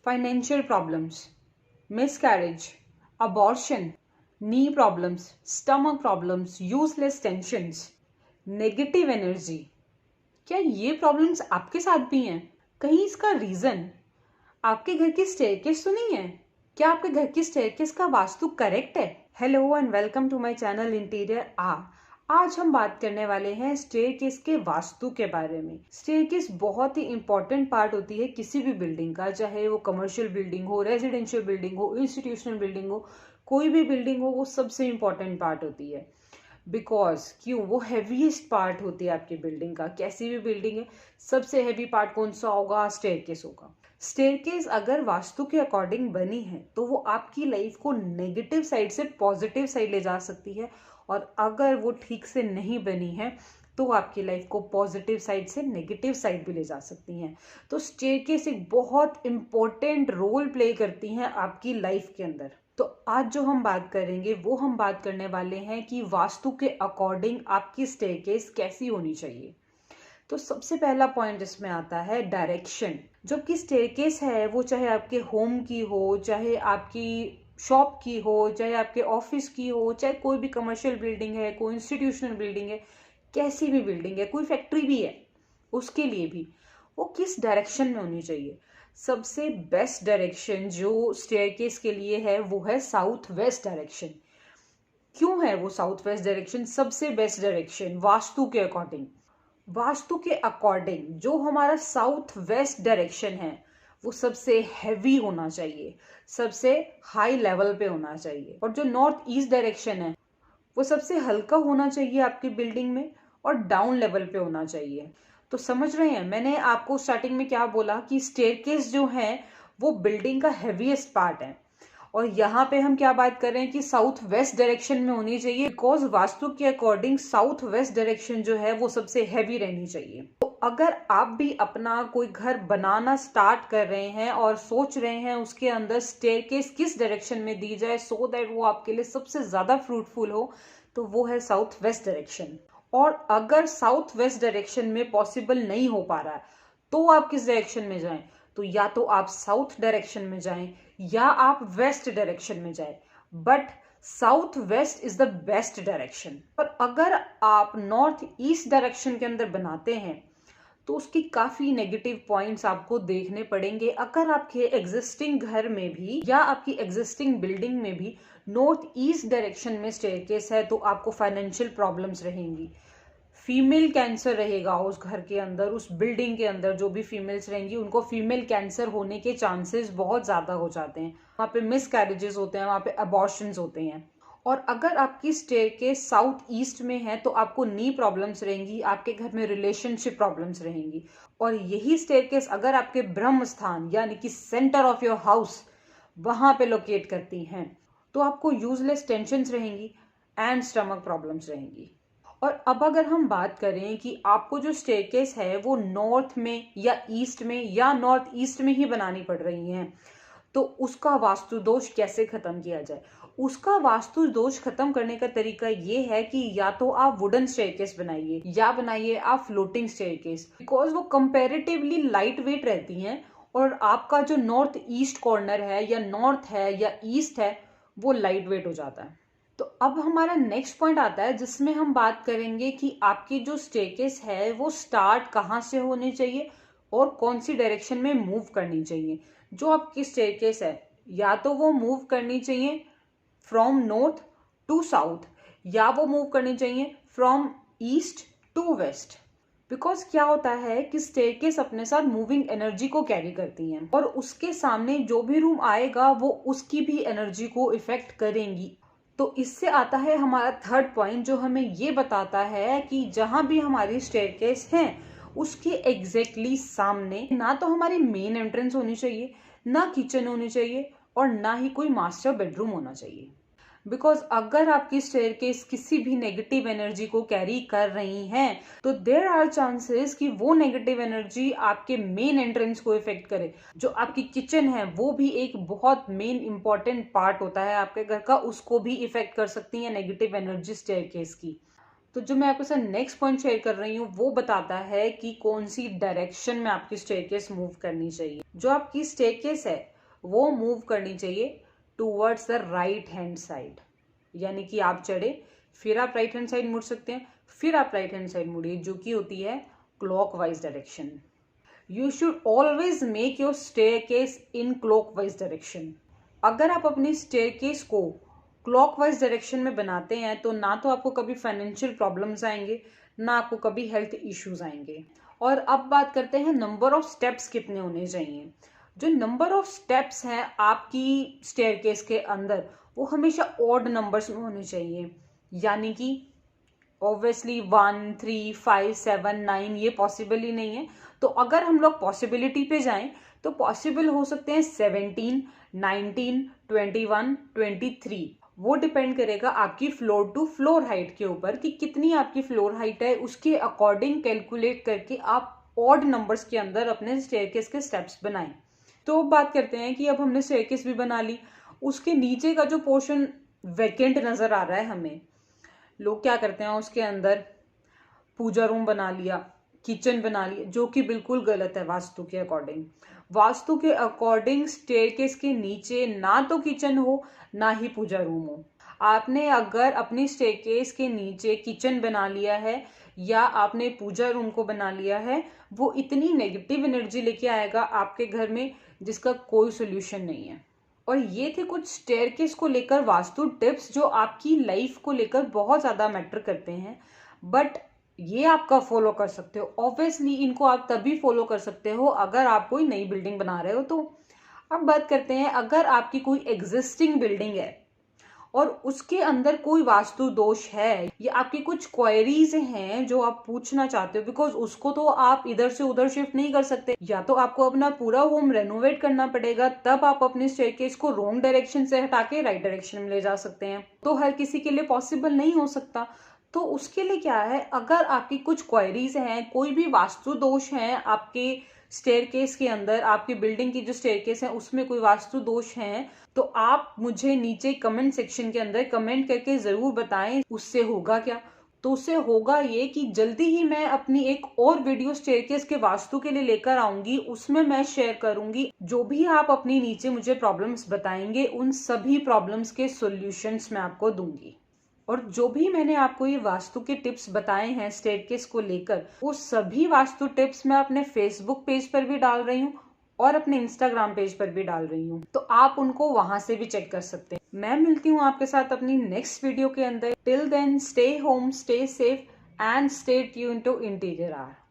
Financial problems, miscarriage, abortion, knee problems, stomach problems, useless tensions, negative energy. क्या ये problems आपके साथ भी हैं? कहीं इसका रीजन आपके घर की स्टेयरकेस तो नहीं है? क्या आपके घर की स्टेयरकेस का वास्तु करेक्ट है? Hello and welcome to my channel interior आ। आज हम बात करने वाले हैं स्टेयरकेस के वास्तु के बारे में। स्टेयरकेस बहुत ही इंपॉर्टेंट पार्ट होती है किसी भी बिल्डिंग का, चाहे वो कमर्शियल बिल्डिंग हो, रेजिडेंशियल बिल्डिंग हो, इंस्टीट्यूशनल बिल्डिंग हो, कोई भी बिल्डिंग हो, वो सबसे इंपॉर्टेंट पार्ट होती है। बिकॉज क्यों? वो हैवीएस्ट पार्ट होती है आपकी बिल्डिंग का। कैसी भी बिल्डिंग है, सबसे हैवी पार्ट कौन सा होगा? स्टेयरकेस होगा। स्टेयरकेस अगर वास्तु के अकॉर्डिंग बनी है तो वो आपकी लाइफ को नेगेटिव साइड से पॉजिटिव साइड ले जा सकती है, और अगर वो ठीक से नहीं बनी है तो आपकी लाइफ को पॉजिटिव साइड से नेगेटिव साइड भी ले जा सकती हैं। तो स्टेयरकेस एक बहुत इंपॉर्टेंट रोल प्ले करती हैं आपकी लाइफ के अंदर। तो आज जो हम बात करेंगे वो हम बात करने वाले हैं कि वास्तु के अकॉर्डिंग आपकी स्टेयरकेस कैसी होनी चाहिए। तो सबसे पहला पॉइंट इसमें आता है डायरेक्शन। जो कि स्टेयरकेस है वो चाहे आपके होम की हो, चाहे आपकी शॉप की हो, चाहे आपके ऑफिस की हो, चाहे कोई भी कमर्शियल बिल्डिंग है, कोई इंस्टीट्यूशनल बिल्डिंग है, कैसी भी बिल्डिंग है, कोई फैक्ट्री भी है, उसके लिए भी वो किस डायरेक्शन में होनी चाहिए। सबसे बेस्ट डायरेक्शन जो स्टेयरकेस के लिए है वो है साउथ वेस्ट डायरेक्शन। क्यों है वो साउथ वेस्ट डायरेक्शन सबसे बेस्ट डायरेक्शन वास्तु के अकॉर्डिंग? वास्तु के अकॉर्डिंग जो हमारा साउथ वेस्ट डायरेक्शन है वो सबसे हैवी होना चाहिए, सबसे हाई लेवल पे होना चाहिए। और जो नॉर्थ ईस्ट डायरेक्शन है वो सबसे हल्का होना चाहिए आपकी बिल्डिंग में, और डाउन लेवल पे होना चाहिए। तो समझ रहे हैं मैंने आपको स्टार्टिंग में क्या बोला कि स्टेयरकेस जो है वो बिल्डिंग का हैवीएस्ट पार्ट है, और यहाँ पे हम क्या बात कर रहे हैं कि साउथ वेस्ट डायरेक्शन में होनी चाहिए, बिकॉज वास्तु के अकॉर्डिंग साउथ वेस्ट डायरेक्शन जो है वो सबसे हैवी रहनी चाहिए। तो अगर आप भी अपना कोई घर बनाना स्टार्ट कर रहे हैं और सोच रहे हैं उसके अंदर स्टेयरकेस किस डायरेक्शन में दी जाए सो दैट वो आपके लिए सबसे ज्यादा फ्रूटफुल हो, तो वो है साउथ वेस्ट डायरेक्शन। और अगर साउथ वेस्ट डायरेक्शन में पॉसिबल नहीं हो पा रहा है तो आप किस डायरेक्शन में जाएं? तो या तो आप साउथ डायरेक्शन में जाएं या आप वेस्ट डायरेक्शन में जाएं, but south west is the best direction. और अगर आप नॉर्थ ईस्ट डायरेक्शन के अंदर बनाते हैं तो उसकी काफी नेगेटिव पॉइंट्स आपको देखने पड़ेंगे। अगर आपके एग्जिस्टिंग घर में भी या आपकी एग्जिस्टिंग बिल्डिंग में भी नॉर्थ ईस्ट डायरेक्शन में स्टेयरकेस है तो आपको फाइनेंशियल प्रॉब्लम्स रहेंगी, फीमेल कैंसर रहेगा उस घर के अंदर, उस बिल्डिंग के अंदर जो भी फीमेल्स रहेंगी उनको फीमेल कैंसर होने के चांसेस बहुत ज्यादा हो जाते हैं। वहाँ पे मिस कैरेजेस होते हैं, वहाँ पे अबॉर्शंस होते हैं। और अगर आपकी स्टेयरकेस साउथ ईस्ट में है तो आपको नी प्रॉब्लम्स रहेंगी, आपके घर में रिलेशनशिप प्रॉब्लम्स रहेंगी। और यही स्टेयरकेस अगर आपके ब्रह्म स्थान यानी कि सेंटर ऑफ योर हाउस वहां पे लोकेट करती हैं तो आपको यूजलेस टेंशन्स रहेंगी एंड स्टमक प्रॉब्लम्स रहेंगी। और अब अगर हम बात करें कि आपको जो स्टेयरकेस है वो नॉर्थ में या ईस्ट में या नॉर्थ ईस्ट में ही बनानी पड़ रही है, तो उसका वास्तु दोष कैसे खत्म किया जाए? उसका वास्तु दोष खत्म करने का तरीका ये है कि या तो आप वुडन स्टेयरकेस बनाइए या बनाइए आप फ्लोटिंग स्टेयरकेस, बिकॉज वो कंपैरेटिवली लाइट वेट रहती हैं, और आपका जो नॉर्थ ईस्ट कॉर्नर है या नॉर्थ है या ईस्ट है वो लाइट वेट हो जाता है। तो अब हमारा नेक्स्ट पॉइंट आता है जिसमें हम बात करेंगे कि आपकी जो स्टेयरकेस है वो स्टार्ट कहाँ से होनी चाहिए और कौन सी डायरेक्शन में मूव करनी चाहिए। जो आपकी स्टेयरकेस है या तो वो मूव करनी चाहिए फ्रॉम नॉर्थ टू साउथ या वो मूव करनी चाहिए from east to west. Because क्या होता है कि स्टेयरकेस अपने साथ मूविंग एनर्जी को कैरी करती हैं, और उसके सामने जो भी रूम आएगा वो उसकी भी एनर्जी को इफेक्ट करेंगी। तो इससे आता है हमारा थर्ड पॉइंट जो हमें ये बताता है कि जहां भी हमारी स्टेयरकेस है उसके एग्जैक्टली सामने ना तो हमारी मेन एंट्रेंस होनी चाहिए, ना किचन होनी चाहिए, और ना ही कोई मास्टर बेडरूम होना चाहिए। बिकॉज अगर आपकी स्टेयरकेस किसी भी नेगेटिव एनर्जी को कैरी कर रही हैं तो देयर आर चांसेस कि वो नेगेटिव एनर्जी आपके मेन एंट्रेंस को इफेक्ट करे। जो आपकी किचन है वो भी एक बहुत मेन इंपॉर्टेंट पार्ट होता है आपके घर का, उसको भी इफेक्ट कर सकती है नेगेटिव एनर्जी स्टेयरकेस की। तो जो मैं आपके साथ नेक्स्ट पॉइंट शेयर कर रही हूँ वो बताता है कि कौन सी डायरेक्शन में आपकी स्टेयरकेस मूव करनी चाहिए। जो आपकी स्टेयरकेस है वो मूव करनी चाहिए towards the right hand side, यानी कि आप चढ़े फिर आप राइट हैंड साइड मुड़ सकते हैं, फिर आप राइट हैंड साइड मुड़िए, जो कि होती है clockwise direction. You should always make your staircase in clockwise direction. अगर आप अपनी स्टेयरकेस को क्लॉकवाइज डायरेक्शन में बनाते हैं तो ना तो आपको कभी फाइनेंशियल प्रॉब्लम्स आएंगे, ना आपको कभी हेल्थ इश्यूज आएंगे। और अब बात करते हैं नंबर ऑफ स्टेप्स कितने होने चाहिए। जो नंबर ऑफ स्टेप्स हैं आपकी स्टेयरकेस के अंदर वो हमेशा ऑड नंबर्स में होने चाहिए, यानी कि ऑब्वियसली 1, 3, 5, 7, 9 ये पॉसिबल ही नहीं है। तो अगर हम लोग पॉसिबिलिटी पे जाएं तो पॉसिबल हो सकते हैं 17, 19, 21, 23। वो डिपेंड करेगा आपकी फ्लोर टू फ्लोर हाइट के ऊपर कि कितनी आपकी फ्लोर हाइट है, उसके अकॉर्डिंग कैलकुलेट करके आप ऑड नंबर्स के अंदर अपने स्टेयरकेस के स्टेप्स बनाएं। तो बात करते हैं कि अब हमने स्टेयरकेस भी बना ली, उसके नीचे का जो पोर्शन वैकेंट नजर आ रहा है हमें, लोग क्या करते हैं उसके अंदर पूजा रूम बना लिया, किचन बना लिया, जो कि बिल्कुल गलत है वास्तु के अकॉर्डिंग। वास्तु के अकॉर्डिंग स्टेयरकेस के नीचे ना तो किचन हो ना ही पूजा रूम हो। आपने अगर अपनी स्टेयरकेस के नीचे किचन बना लिया है या आपने पूजा रूम को बना लिया है, वो इतनी नेगेटिव एनर्जी लेके आएगा आपके घर में जिसका कोई सोल्यूशन नहीं है। और ये थे कुछ स्टेयरकेस को लेकर वास्तु टिप्स जो आपकी लाइफ को लेकर बहुत ज्यादा मैटर करते हैं, बट ये आपका फॉलो कर सकते हो। ऑब्वियसली इनको आप तभी फॉलो कर सकते हो अगर आप कोई नई बिल्डिंग बना रहे हो। तो अब बात करते हैं, अगर आपकी कोई एग्जिस्टिंग बिल्डिंग है और उसके अंदर कोई वास्तु दोष है या आपकी कुछ क्वेरीज हैं जो आप पूछना चाहते हो, बिकॉज उसको तो आप इधर से उधर शिफ्ट नहीं कर सकते, या तो आपको अपना पूरा होम रेनोवेट करना पड़ेगा, तब आप अपनी स्टेयरकेस को रॉन्ग डायरेक्शन से हटा के राइट डायरेक्शन में ले जा सकते हैं। तो हर किसी के लिए पॉसिबल नहीं हो सकता। तो उसके लिए क्या है, अगर आपकी कुछ क्वेरीज हैं, कोई भी वास्तु दोष है आपके स्टेयरकेस के अंदर, आपकी बिल्डिंग की जो स्टेयरकेस है उसमें कोई वास्तु दोष है, तो आप मुझे नीचे कमेंट सेक्शन के अंदर कमेंट करके जरूर बताएं उससे होगा क्या। तो उससे होगा ये कि जल्दी ही मैं अपनी एक और वीडियो स्टेयरकेस के वास्तु के लिए लेकर आऊंगी, उसमें मैं शेयर करूंगी जो भी आप अपनी नीचे मुझे प्रॉब्लम्स बताएंगे उन सभी प्रॉब्लम्स के सॉल्यूशंस मैं आपको दूंगी। और जो भी मैंने आपको ये वास्तु के टिप्स बताए हैं स्टेयरकेस को लेकर, वो सभी वास्तु टिप्स मैं अपने फेसबुक पेज पर भी डाल रही हूँ और अपने इंस्टाग्राम पेज पर भी डाल रही हूँ, तो आप उनको वहां से भी चेक कर सकते हैं। मैं मिलती हूँ आपके साथ अपनी नेक्स्ट वीडियो के अंदर। Till then stay home, stay safe and stay tuned to interior art.